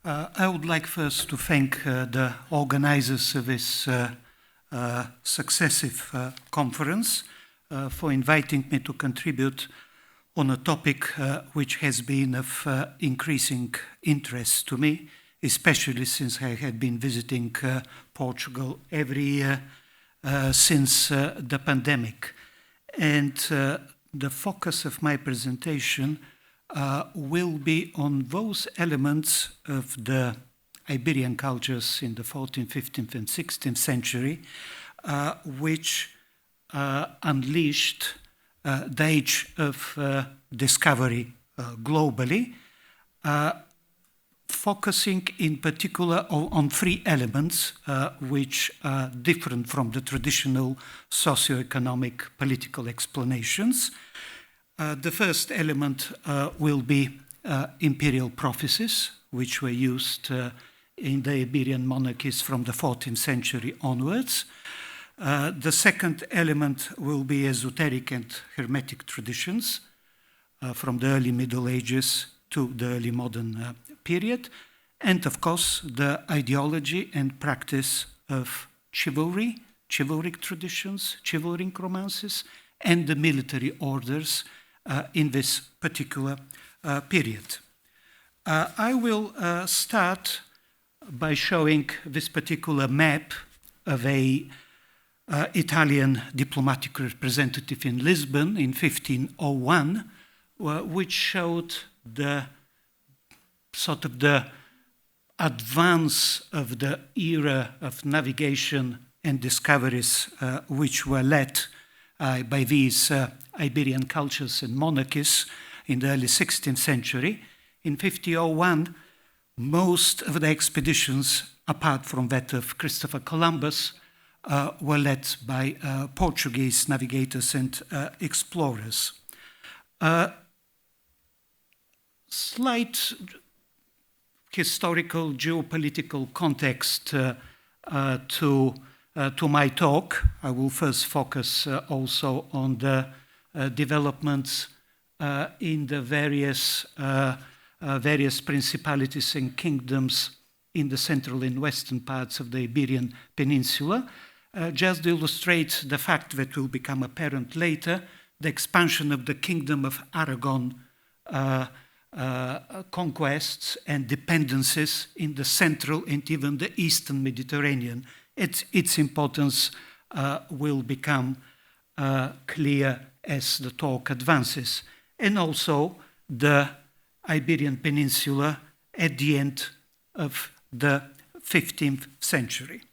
I would like first to thank the organizers of this successive conference for inviting me to contribute on a topic which has been of increasing interest to me, especially since I had been visiting Portugal every year since the pandemic. And the focus of my presentation will be on those elements of the Iberian cultures in the 14th, 15th, and 16th century which unleashed the age of discovery globally, focusing in particular on three elements which are different from the traditional socio-economic political explanations. The first element will be imperial prophecies, which were used in the Iberian monarchies from the 14th century onwards. The second element will be esoteric and hermetic traditions from the early Middle Ages to the early modern period. And of course, the ideology and practice of chivalry, chivalric traditions, chivalric romances, and the military orders in this particular period. I will start by showing this particular map of a Italian diplomatic representative in Lisbon in 1501, which showed the sort of the advance of the era of navigation and discoveries which were led by these Iberian cultures and monarchies in the early 16th century. In 1501, most of the expeditions, apart from that of Christopher Columbus, were led by Portuguese navigators and explorers. Slight historical geopolitical context to my talk. I will first focus also on the developments in the various principalities and kingdoms in the central and western parts of the Iberian Peninsula, just to illustrate the fact that will become apparent later, the expansion of the Kingdom of Aragon conquests and dependencies in the central and even the eastern Mediterranean. Its importance will become clear as the talk advances. And also the Iberian Peninsula at the end of the 15th century.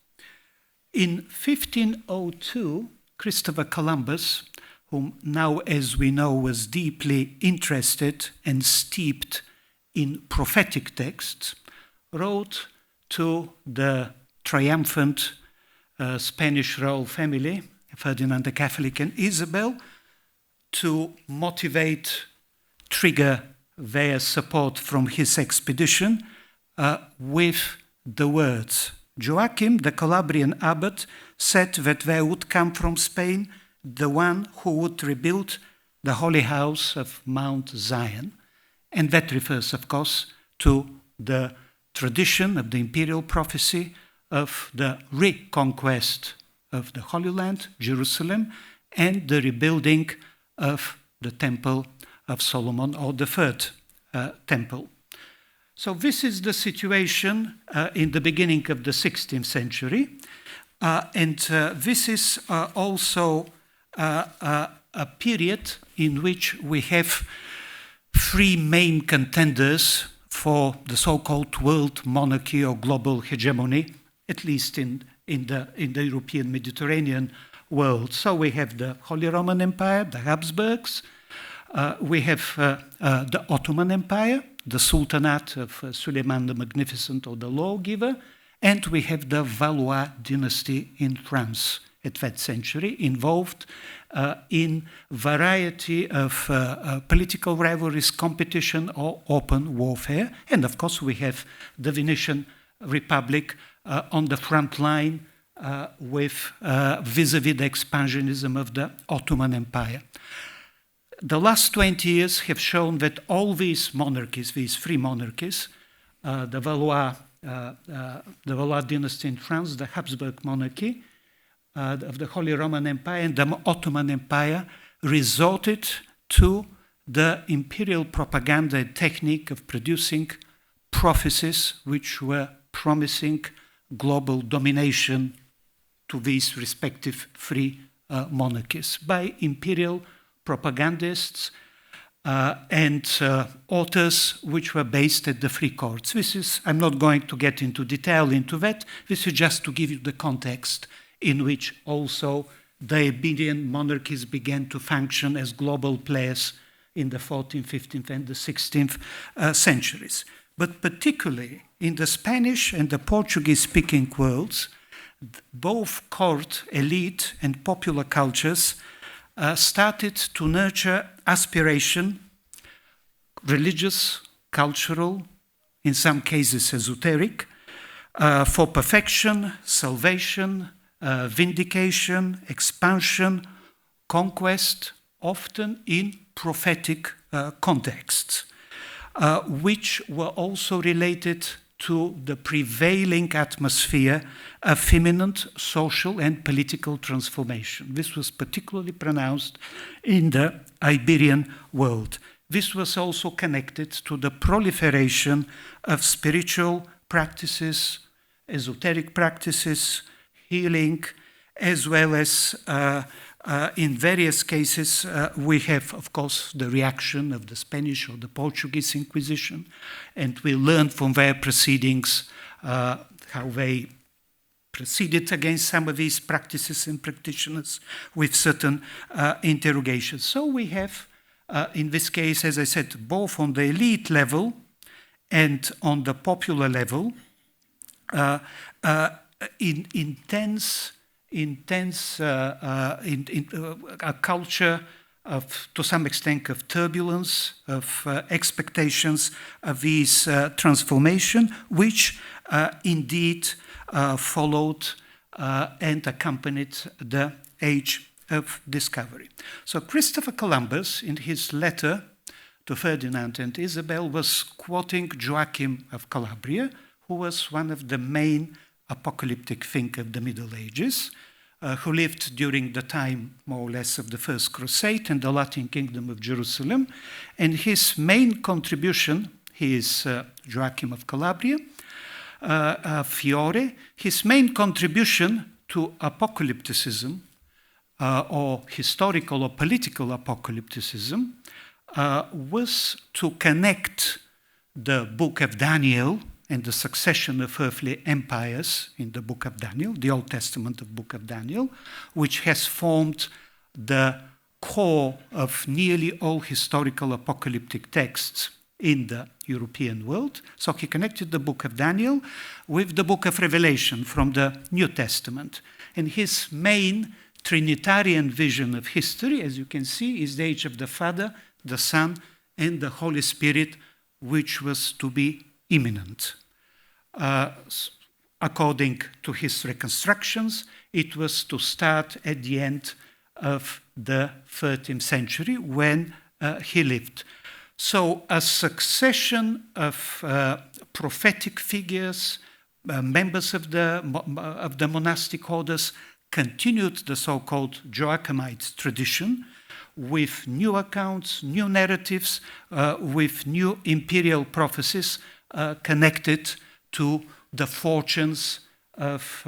In 1502, Christopher Columbus, whom now, as we know, was deeply interested and steeped in prophetic texts, wrote to the triumphant Spanish royal family, Ferdinand the Catholic and Isabel, to motivate, trigger their support from his expedition with the words, Joachim, the Calabrian abbot, said that there would come from Spain the one who would rebuild the holy house of Mount Zion. And that refers, of course, to the tradition of the imperial prophecy of the reconquest of the Holy Land, Jerusalem, and the rebuilding of the Temple of Solomon, or the third temple. So this is the situation in the beginning of the 16th century. And this is also a period in which we have three main contenders for the so-called world monarchy or global hegemony, at least in the European Mediterranean world. So we have the Holy Roman Empire, the Habsburgs, we have the Ottoman Empire, the Sultanate of Suleiman the Magnificent or the Lawgiver, and we have the Valois dynasty in France at that century, involved in variety of political rivalries, competition, or open warfare. And of course, we have the Venetian Republic on the front line with vis-a-vis the expansionism of the Ottoman Empire. The last 20 years have shown that all these monarchies, these three monarchies, the Valois dynasty in France, the Habsburg monarchy of the Holy Roman Empire and the Ottoman Empire resorted to the imperial propaganda technique of producing prophecies which were promising global domination to these respective free monarchies by imperial propagandists and authors which were based at the free courts. I'm not going to get into detail into that. This is just to give you the context in which also the Iberian monarchies began to function as global players in the 14th, 15th, and the 16th centuries. But particularly in the Spanish and the Portuguese-speaking worlds, both court, elite, and popular cultures started to nurture aspiration, religious, cultural, in some cases esoteric, for perfection, salvation, vindication, expansion, conquest, often in prophetic contexts, which were also related to the prevailing atmosphere of imminent social and political transformation. This was particularly pronounced in the Iberian world. This was also connected to the proliferation of spiritual practices, esoteric practices, healing, as well as in various cases, we have, of course, the reaction of the Spanish or the Portuguese Inquisition, and we learned from their proceedings how they proceeded against some of these practices and practitioners with certain interrogations. So we have, in this case, as I said, both on the elite level and on the popular level, a culture of, to some extent, of turbulence, of expectations of these transformation, which indeed followed and accompanied the age of discovery. So Christopher Columbus, in his letter to Ferdinand and Isabel, was quoting Joachim of Calabria, who was one of the main apocalyptic thinkers of the Middle Ages, who lived during the time, more or less, of the First Crusade in the Latin Kingdom of Jerusalem. And his main contribution, he is Joachim of Calabria, Fiore, his main contribution to apocalypticism, or historical or political apocalypticism, was to connect the book of Daniel and the succession of earthly empires in the book of Daniel, the Old Testament of book of Daniel, which has formed the core of nearly all historical apocalyptic texts in the European world. So he connected the book of Daniel with the book of Revelation from the New Testament. And his main Trinitarian vision of history, as you can see, is the age of the Father, the Son, and the Holy Spirit, which was to be imminent. According to his reconstructions, it was to start at the end of the 13th century when he lived. So a succession of prophetic figures, members of the monastic orders, continued the so-called Joachimite tradition with new accounts, new narratives, with new imperial prophecies connected to the fortunes of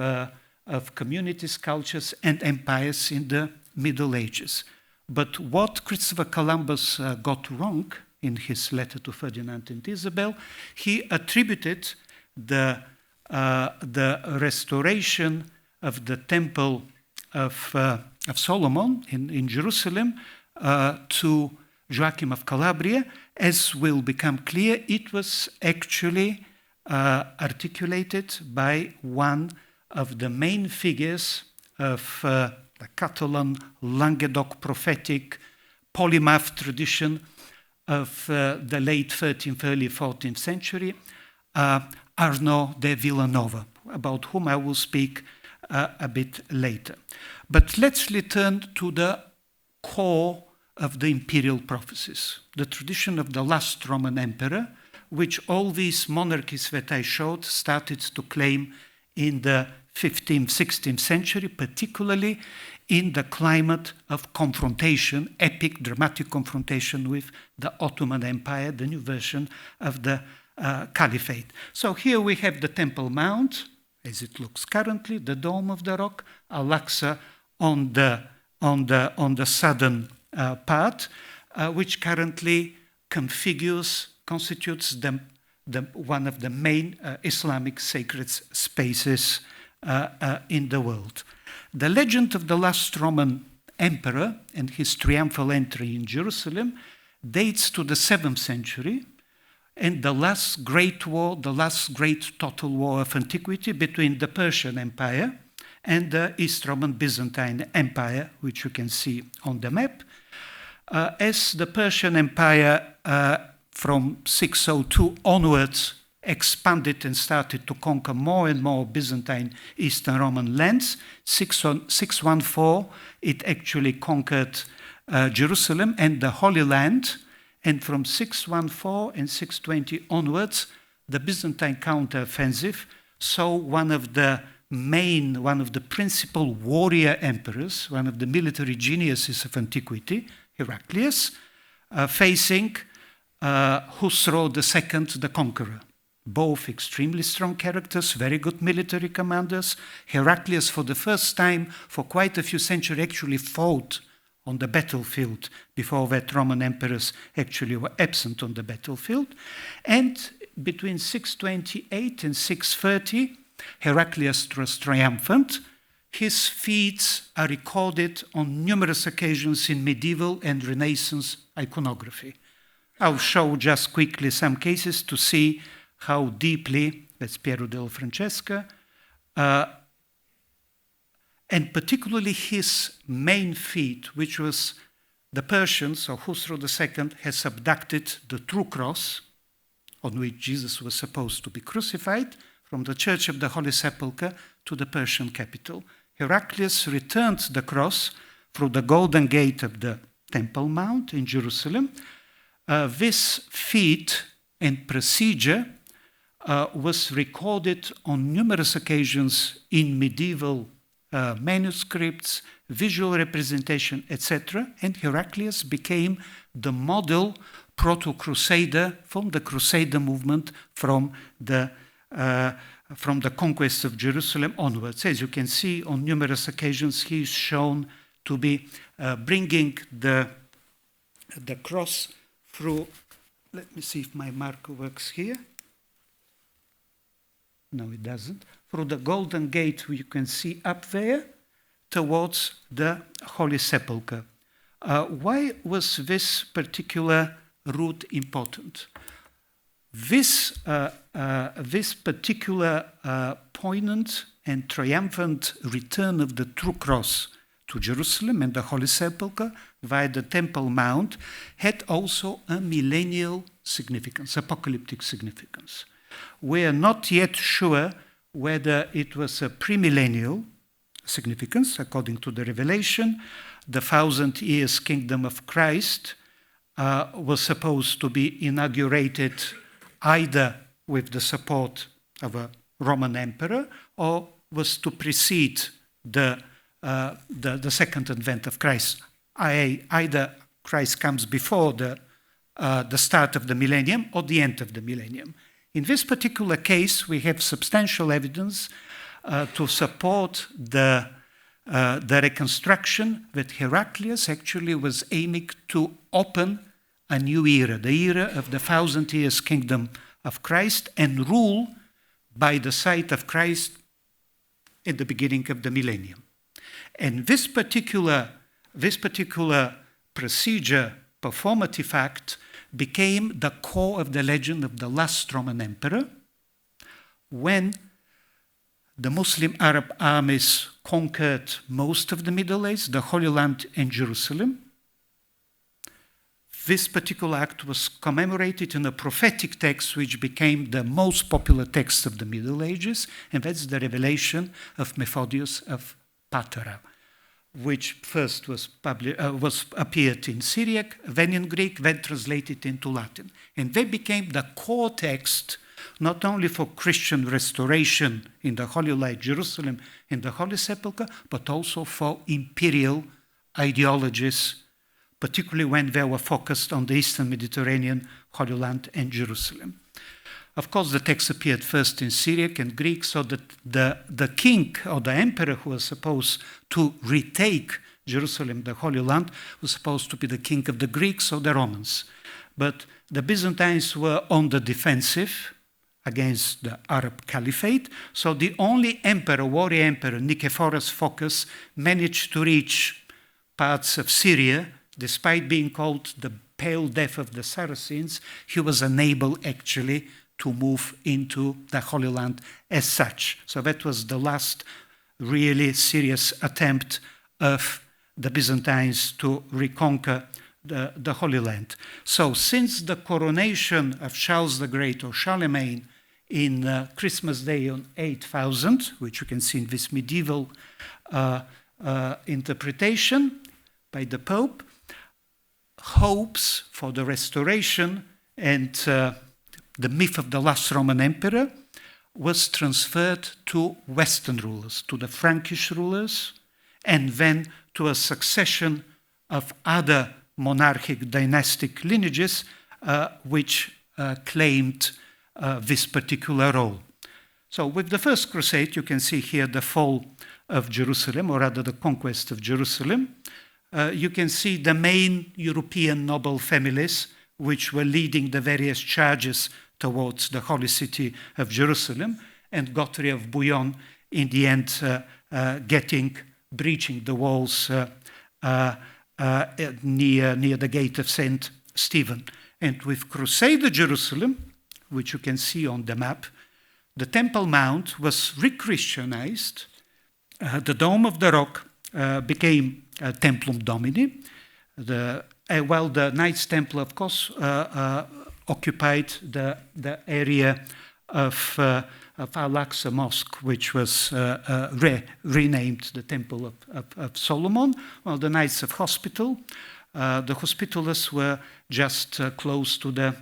communities, cultures, and empires in the Middle Ages. But what Christopher Columbus got wrong in his letter to Ferdinand and Isabel, he attributed the restoration of the Temple of Solomon in Jerusalem to Joachim of Calabria. As will become clear, it was actually articulated by one of the main figures of the Catalan Languedoc prophetic polymath tradition of the late 13th, early 14th century, Arnaud de Villanova, about whom I will speak a bit later. But let's return to the core of the imperial prophecies, the tradition of the last Roman emperor, which all these monarchies that I showed started to claim in the 15th, 16th century, particularly in the climate of confrontation, epic, dramatic confrontation with the Ottoman Empire, the new version of the Caliphate. So here we have the Temple Mount, as it looks currently, the Dome of the Rock, Al-Aqsa on the southern part, which currently constitutes one of the main Islamic sacred spaces in the world. The legend of the last Roman emperor and his triumphal entry in Jerusalem dates to the 7th century, and the last great war, the last great total war of antiquity between the Persian Empire and the East Roman Byzantine Empire, which you can see on the map. As the Persian Empire from 602 onwards expanded and started to conquer more and more Byzantine Eastern Roman lands, 614 it actually conquered Jerusalem and the Holy Land, and from 614 and 620 onwards, the Byzantine counteroffensive saw one of the principal warrior emperors, one of the military geniuses of antiquity, Heraclius, facing Khusro II, the Conqueror. Both extremely strong characters, very good military commanders. Heraclius, for the first time, for quite a few centuries, actually fought on the battlefield. Before that, Roman emperors actually were absent on the battlefield. And between 628 and 630, Heraclius was triumphant. His feats are recorded on numerous occasions in medieval and Renaissance iconography. I'll show just quickly some cases to see how deeply, that's Piero della Francesca, and particularly his main feat, which was the Persians, or Khusro II, has abducted the true cross on which Jesus was supposed to be crucified from the Church of the Holy Sepulchre to the Persian capital. Heraclius returned the cross through the Golden Gate of the Temple Mount in Jerusalem. This feat and procedure was recorded on numerous occasions in medieval manuscripts, visual representation, etc. And Heraclius became the model proto-crusader from the Crusader movement from the conquest of Jerusalem onwards. As you can see, on numerous occasions, he is shown to be bringing the cross through. Let me see if my marker works here. No, it doesn't. Through the Golden Gate, you can see up there, towards the Holy Sepulchre. Why was this particular route important? This particular poignant and triumphant return of the true cross to Jerusalem and the Holy Sepulchre via the Temple Mount had also a millennial significance, apocalyptic significance. We are not yet sure whether it was a premillennial significance, according to the Revelation. The 1,000 years kingdom of Christ was supposed to be inaugurated either with the support of a Roman emperor or was to precede the second advent of Christ. Either Christ comes before the start of the millennium or the end of the millennium. In this particular case, we have substantial evidence to support the reconstruction that Heraclius actually was aiming to open a new era, the era of the 1,000 years kingdom of Christ, and rule by the side of Christ at the beginning of the millennium. And this particular procedure, performative act, became the core of the legend of the last Roman emperor. When the Muslim Arab armies conquered most of the Middle East, the Holy Land and Jerusalem, this particular act was commemorated in a prophetic text which became the most popular text of the Middle Ages, and that's the revelation of Methodius of Patara. which first was appeared in Syriac, then in Greek, then translated into Latin. And they became the core text not only for Christian restoration in the Holy Land, Jerusalem, and the Holy Sepulchre, but also for imperial ideologies, particularly when they were focused on the Eastern Mediterranean, Holy Land, and Jerusalem. Of course, the text appeared first in Syriac and Greek, so that the king or the emperor who was supposed to retake Jerusalem, the Holy Land, was supposed to be the king of the Greeks or the Romans. But the Byzantines were on the defensive against the Arab Caliphate, so the only emperor, warrior emperor, Nicephorus Phocas, managed to reach parts of Syria. Despite being called the Pale Death of the Saracens, he was unable actually to move into the Holy Land as such. So that was the last really serious attempt of the Byzantines to reconquer the Holy Land. So since the coronation of Charles the Great or Charlemagne in Christmas Day on 8000, which you can see in this medieval interpretation by the Pope, hopes for the restoration and the myth of the last Roman emperor was transferred to Western rulers, to the Frankish rulers, and then to a succession of other monarchic dynastic lineages which claimed this particular role. So with the First Crusade, you can see here the fall of Jerusalem, or rather the conquest of Jerusalem. You can see the main European noble families which were leading the various charges towards the holy city of Jerusalem, and Godfrey of Bouillon in the end breaching the walls near the gate of St. Stephen. And with Crusader Jerusalem, which you can see on the map, the Temple Mount was re-Christianized. The Dome of the Rock became Templum Domini, while the Knights Templar, of course, occupied the area of Al-Aqsa Mosque, which was renamed the Temple of Solomon, while the Knights of Hospital, the Hospitallers were just close to the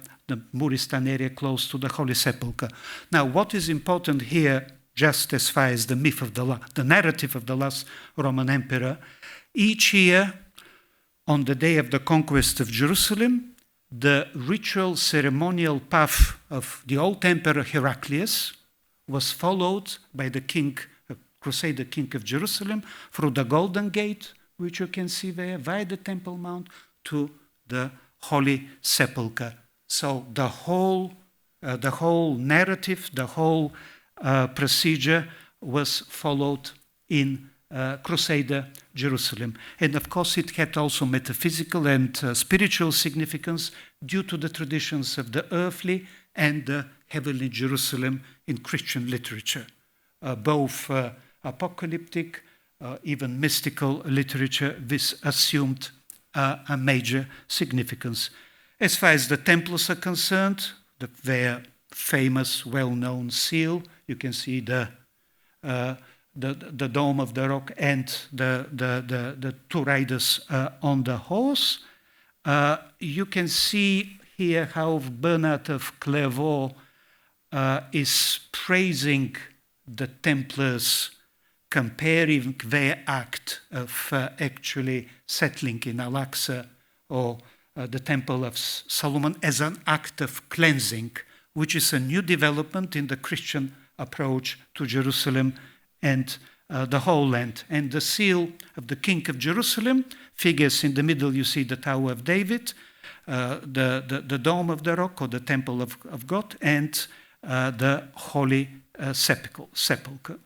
Muristan area, close to the Holy Sepulchre. Now, what is important here, just as far as the myth of the narrative of the last Roman emperor, each year, on the day of the conquest of Jerusalem, the ritual ceremonial path of the old emperor Heraclius was followed by the king, Crusader king of Jerusalem, through the Golden Gate, which you can see there, via the Temple Mount, to the Holy Sepulchre. So the whole narrative, the whole procedure was followed in Crusader Jerusalem. And of course it had also metaphysical and spiritual significance due to the traditions of the earthly and the heavenly Jerusalem in Christian literature. Both apocalyptic, even mystical literature, this assumed a major significance. As far as the Templars are concerned, their famous, well-known seal, you can see the Dome of the Rock and the two riders on the horse. You can see here how Bernard of Clairvaux is praising the Templars, comparing their act of actually settling in Al-Aqsa or the Temple of Solomon as an act of cleansing, which is a new development in the Christian approach to Jerusalem and the whole land. And the seal of the King of Jerusalem figures in the middle, you see the Tower of David, the Dome of the Rock, or the Temple of God, and the Holy Sepulchre.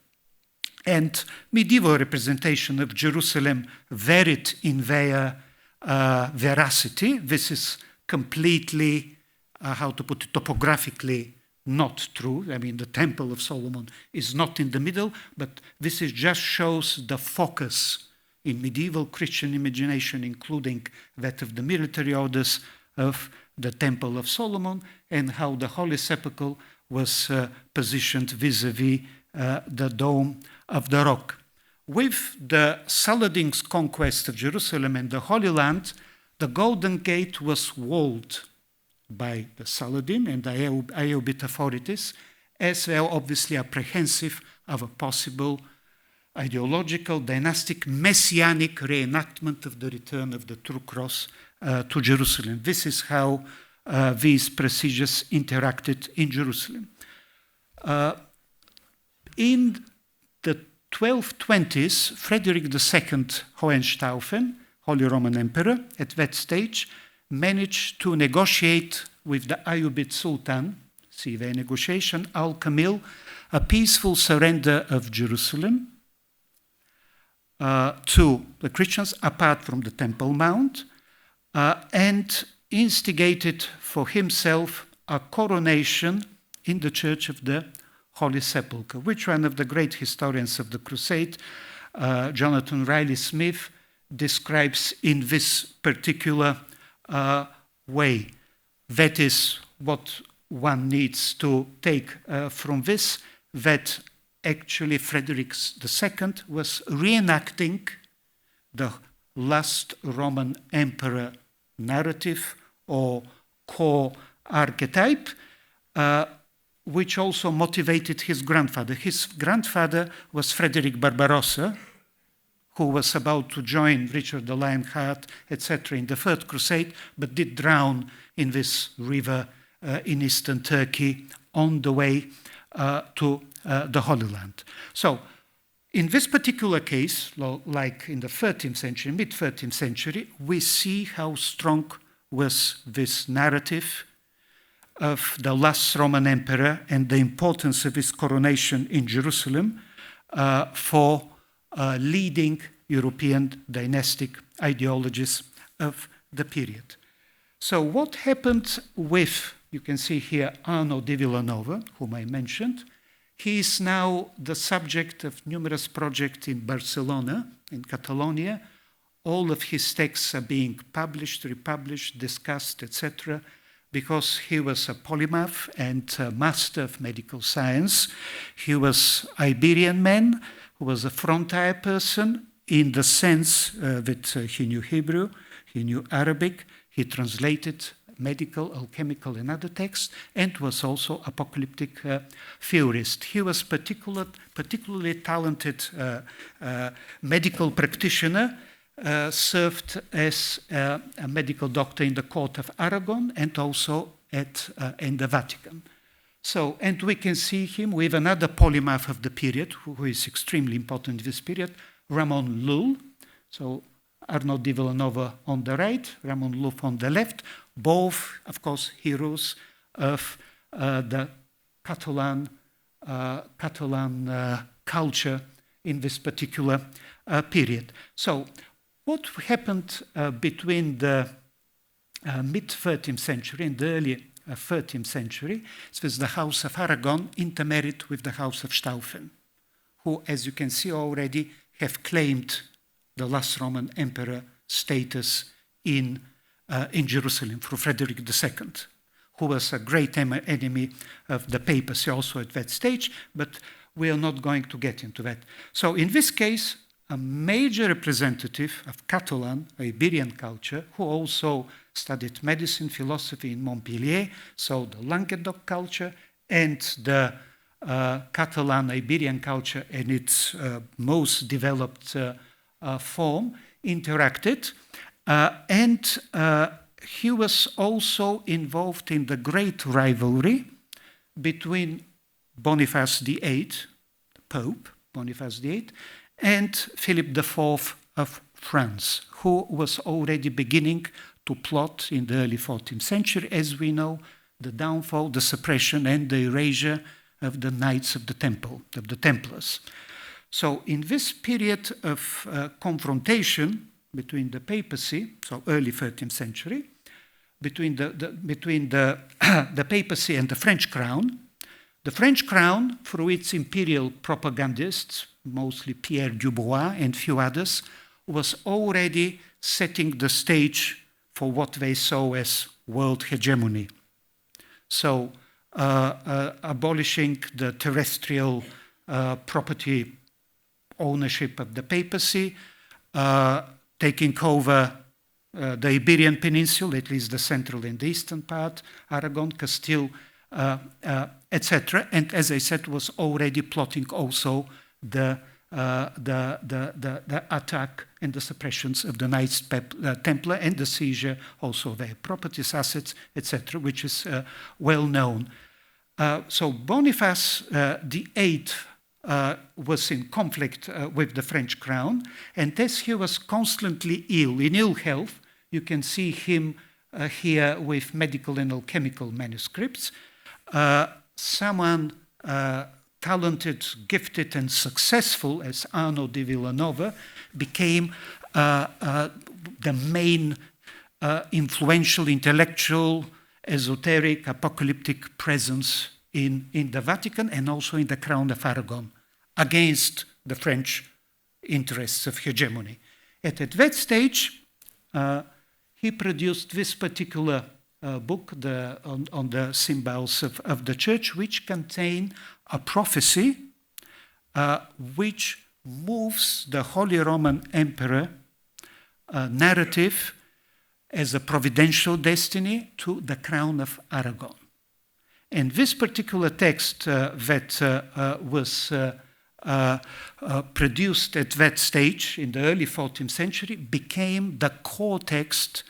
And medieval representation of Jerusalem varied in their veracity. This is completely, how to put it, topographically not true. I mean, the Temple of Solomon is not in the middle, but this just shows the focus in medieval Christian imagination, including that of the military orders, of the Temple of Solomon, and how the Holy Sepulchre was positioned vis-a-vis the Dome of the Rock. with the Saladin's conquest of Jerusalem and the Holy Land, the Golden Gate was walled by the Saladin and the Ayyubid authorities, as they were obviously apprehensive of a possible ideological, dynastic, messianic reenactment of the return of the true cross to Jerusalem. This is how these procedures interacted in Jerusalem. In the 1220s, Frederick II Hohenstaufen, Holy Roman Emperor, at that stage, managed to negotiate with the Ayyubid Sultan, see the negotiation, Al-Kamil, a peaceful surrender of Jerusalem to the Christians, apart from the Temple Mount, and instigated for himself a coronation in the Church of the Holy Sepulchre, which one of the great historians of the Crusade, Jonathan Riley Smith, describes in this particular way. That is what one needs to take from this, that actually Frederick II was reenacting the last Roman emperor narrative or core archetype, which also motivated his grandfather. His grandfather was Frederick Barbarossa, who was about to join Richard the Lionheart, etc., in the Third Crusade, but did drown in this river in eastern Turkey on the way to the Holy Land. So, in this particular case, like in the 13th century, mid-13th century, we see how strong was this narrative of the last Roman emperor and the importance of his coronation in Jerusalem for leading European dynastic ideologies of the period. So what happened with, you can see here, Arnaud de Villanova, whom I mentioned. He is now the subject of numerous projects in Barcelona, in Catalonia. All of his texts are being published, republished, discussed, etc., because he was a polymath and a master of medical science. He was an Iberian man who was a frontier person in the sense that he knew Hebrew, he knew Arabic, he translated medical, alchemical, and other texts, and was also apocalyptic theorist. He was particularly talented medical practitioner, served as a medical doctor in the court of Aragon and also in the Vatican. So, and we can see him with another polymath of the period, who is extremely important in this period, Ramon Lull. So Arnaud de Villanova on the right, Ramon Lull on the left, both, of course, heroes of the Catalan culture in this particular period. So what happened between the mid-13th century and the early 13th century was the House of Aragon intermarried with the House of Staufen, who, as you can see already, have claimed the last Roman emperor status in Jerusalem through Frederick II, who was a great enemy of the papacy also at that stage, but we are not going to get into that. So in this case, a major representative of Catalan, Iberian culture, who also studied medicine, philosophy in Montpellier, so the Languedoc culture and the Catalan Iberian culture in its most developed form interacted. And he was also involved in the great rivalry between Boniface VIII, the Pope, Boniface VIII, and Philip IV of France, who was already beginning to plot in the early 14th century, as we know, the downfall, the suppression, and the erasure of the Knights of the Temple, of the Templars. So in this period of confrontation between the papacy, so early 13th century, between the papacy and the French crown, the French crown, through its imperial propagandists, mostly Pierre Dubois and few others, was already setting the stage for what they saw as world hegemony. So abolishing the terrestrial property ownership of the papacy, taking over the Iberian Peninsula, at least the central and the eastern part, Aragon, Castile, etc. And as I said, was already plotting also the attack and the suppressions of the Knights Templar and the seizure also of their properties, assets, etc., which is well known. So Boniface VIII was in conflict with the French crown, and as he was constantly ill, in ill health, you can see him here with medical and alchemical manuscripts. Someone talented, gifted, and successful as Arnaud de Villanova became the main influential, intellectual, esoteric, apocalyptic presence in the Vatican and also in the Crown of Aragon against the French interests of hegemony. At that stage, he produced this particular book on the symbols of the church, which contain a prophecy which moves the Holy Roman Emperor narrative as a providential destiny to the crown of Aragon. And this particular text that was produced at that stage in the early 14th century became the core text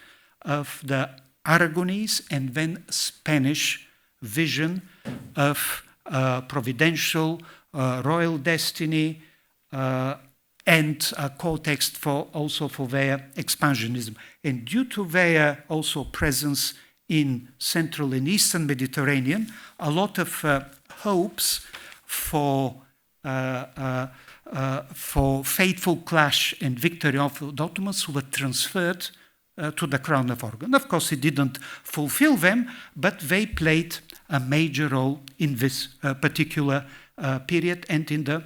of the Aragonese and then Spanish vision of providential royal destiny and a core text also for their expansionism. And due to their also presence in Central and Eastern Mediterranean, a lot of hopes for faithful clash and victory of the Ottomans were transferred to the Crown of Aragon. Of course, it didn't fulfill them, but they played a major role in this particular period and in the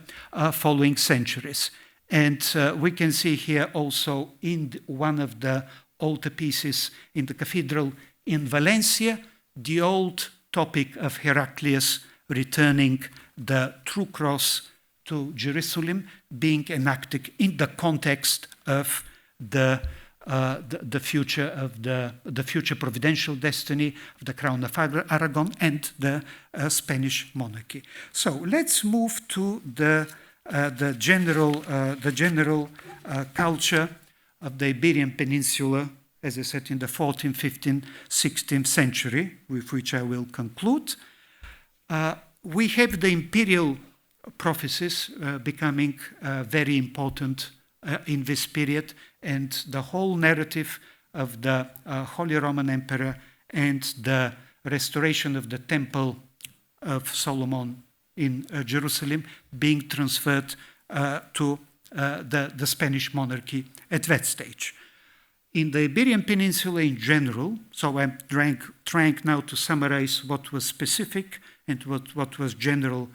following centuries. And we can see here also in one of the altar pieces in the cathedral in Valencia, the old topic of Heraclius returning the true cross to Jerusalem being enacted in the context of the future of the future providential destiny of the Crown of Aragon and the Spanish monarchy. So let's move to the general culture of the Iberian Peninsula, as I said, in the 14th, 15th, 16th century, with which I will conclude. We have the imperial prophecies becoming very important in this period, and the whole narrative of the Holy Roman Emperor and the restoration of the Temple of Solomon in Jerusalem being transferred to the Spanish monarchy at that stage. In the Iberian Peninsula in general, so I'm trying now to summarize what was specific and what was general,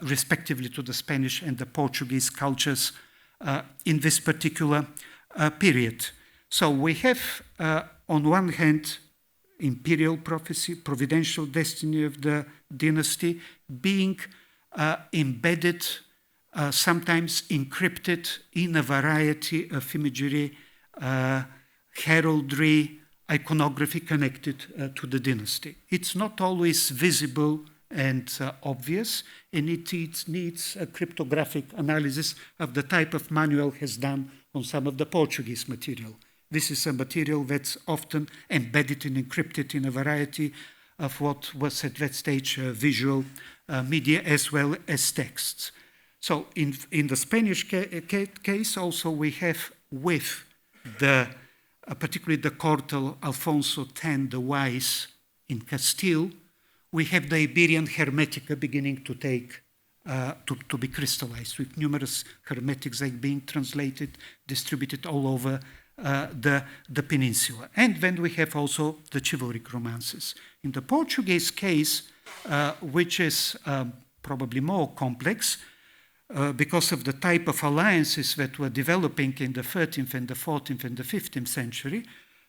respectively to the Spanish and the Portuguese cultures in this particular period. So we have, on one hand, imperial prophecy, providential destiny of the dynasty being embedded, sometimes encrypted in a variety of imagery, heraldry, iconography connected to the dynasty. It's not always visible and obvious, and it needs a cryptographic analysis of the type of Manuel has done on some of the Portuguese material. This is a material that's often embedded and encrypted in a variety of what was at that stage visual media as well as texts. So in the Spanish case also we have with particularly the court of Alfonso X the Wise in Castile, we have the Iberian Hermetica beginning to take to be crystallized, with numerous hermetics being translated, distributed all over the peninsula. And then we have also the chivalric romances. In the Portuguese case, which is probably more complex, because of the type of alliances that were developing in the 13th and the 14th and the 15th century,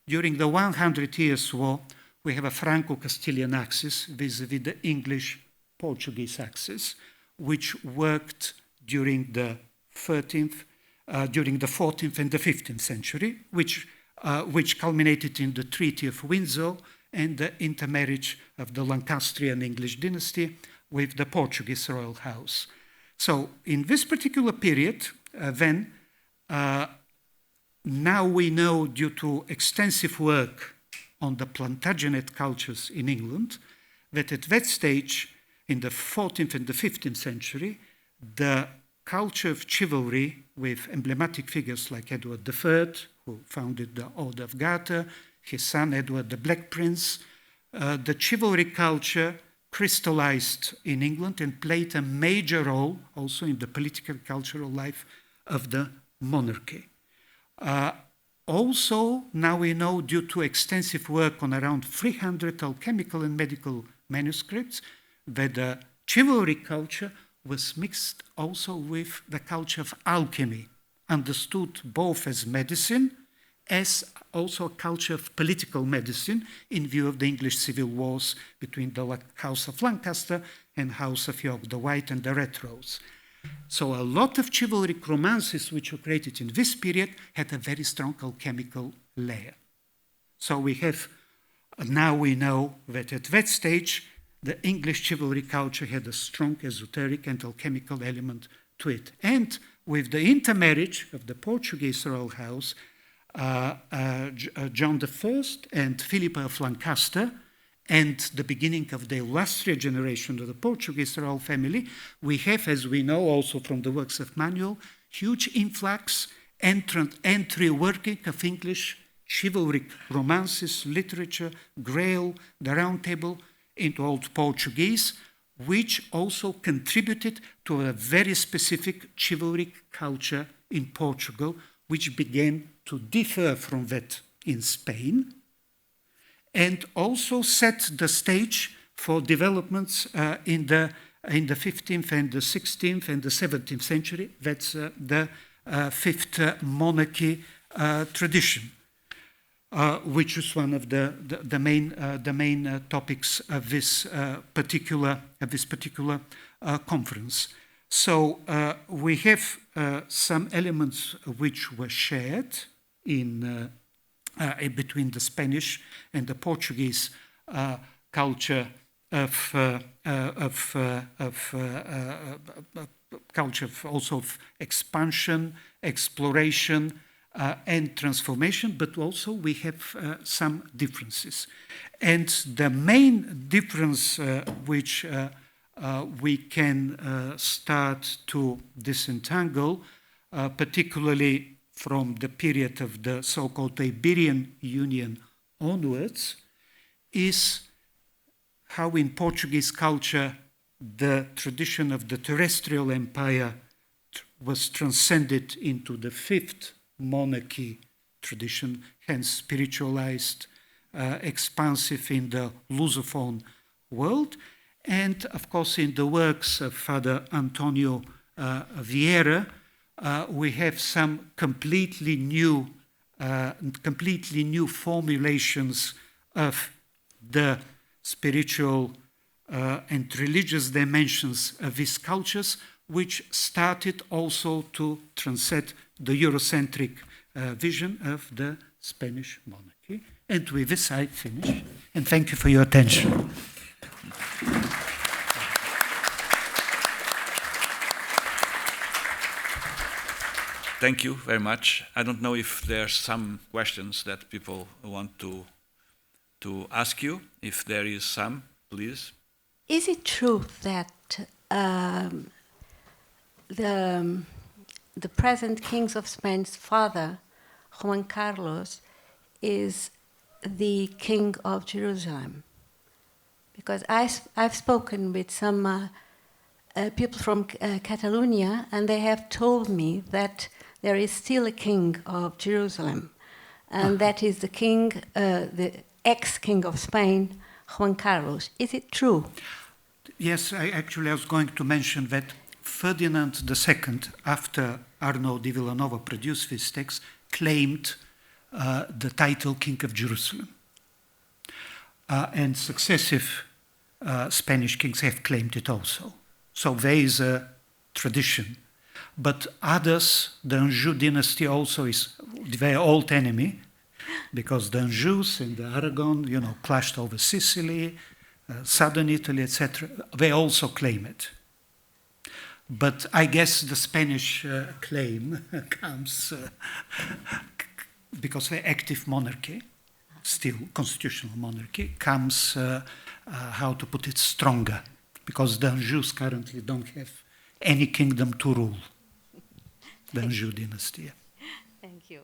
during the 100 Years' War, we have a Franco-Castilian axis vis-à-vis the English-Portuguese axis, which worked during the 13th, during the 14th and the 15th century, which culminated in the Treaty of Windsor and the intermarriage of the Lancastrian English dynasty with the Portuguese royal house. So in this particular period, now we know, due to extensive work on the Plantagenet cultures in England, that at that stage, in the 14th and the 15th century, the culture of chivalry with emblematic figures like Edward III, who founded the Order of Garter, his son Edward the Black Prince, the chivalry culture crystallized in England and played a major role also in the political cultural life of the monarchy. Also, now we know, due to extensive work on around 300 alchemical and medical manuscripts, that the chivalry culture was mixed also with the culture of alchemy, understood both as medicine, as also a culture of political medicine in view of the English civil wars between the House of Lancaster and House of York, the White and the Red Rose. So a lot of chivalric romances which were created in this period had a very strong alchemical layer. So now we know that at that stage, the English chivalry culture had a strong esoteric and alchemical element to it. And with the intermarriage of the Portuguese royal house, John I and Philip of Lancaster, and the beginning of the illustrious generation of the Portuguese royal family, we have, as we know also from the works of Manuel, huge influx and reworking of English chivalric romances, literature, Grail, the Round Table, into Old Portuguese, which also contributed to a very specific chivalric culture in Portugal, which began to differ from that in Spain, and also set the stage for developments in the 15th and the 16th and the 17th century. That's the Fifth Monarchy tradition, which is one of the main topics of this particular conference. So we have some elements which were shared in between the Spanish and the Portuguese culture culture also of expansion, exploration, and transformation, but also we have some differences. And the main difference which we can start to disentangle, particularly from the period of the so-called Iberian Union onwards, is how in Portuguese culture the tradition of the terrestrial empire was transcended into the fifth monarchy tradition, hence spiritualized, expansive in the Lusophone world. And of course, in the works of Father Antonio Vieira, we have some completely new formulations of the spiritual and religious dimensions of these cultures, which started also to transcend the Eurocentric vision of the Spanish monarchy. And with this I finish, and thank you for your attention. Thank you very much. I don't know if there are some questions that people want to ask you. If there is some, please. Is it true that the present King of Spain's father, Juan Carlos, is the King of Jerusalem? Because I've spoken with some people from Catalonia, and they have told me that there is still a King of Jerusalem, and that is the King, the ex-King of Spain, Juan Carlos. Is it true? Yes, I was going to mention that Ferdinand II, after Arnaud de Villanova produced this text, claimed the title King of Jerusalem. And successive Spanish kings have claimed it also. So there is a tradition. But others, the Anjou dynasty also is a very old enemy, because the Anjous and the Aragon, clashed over Sicily, southern Italy, etc. They also claim it. But I guess the Spanish claim comes because the active monarchy, still constitutional monarchy, comes, how to put it, stronger, because the Anjous currently don't have any kingdom to rule. The Anjou dynasty. Thank you.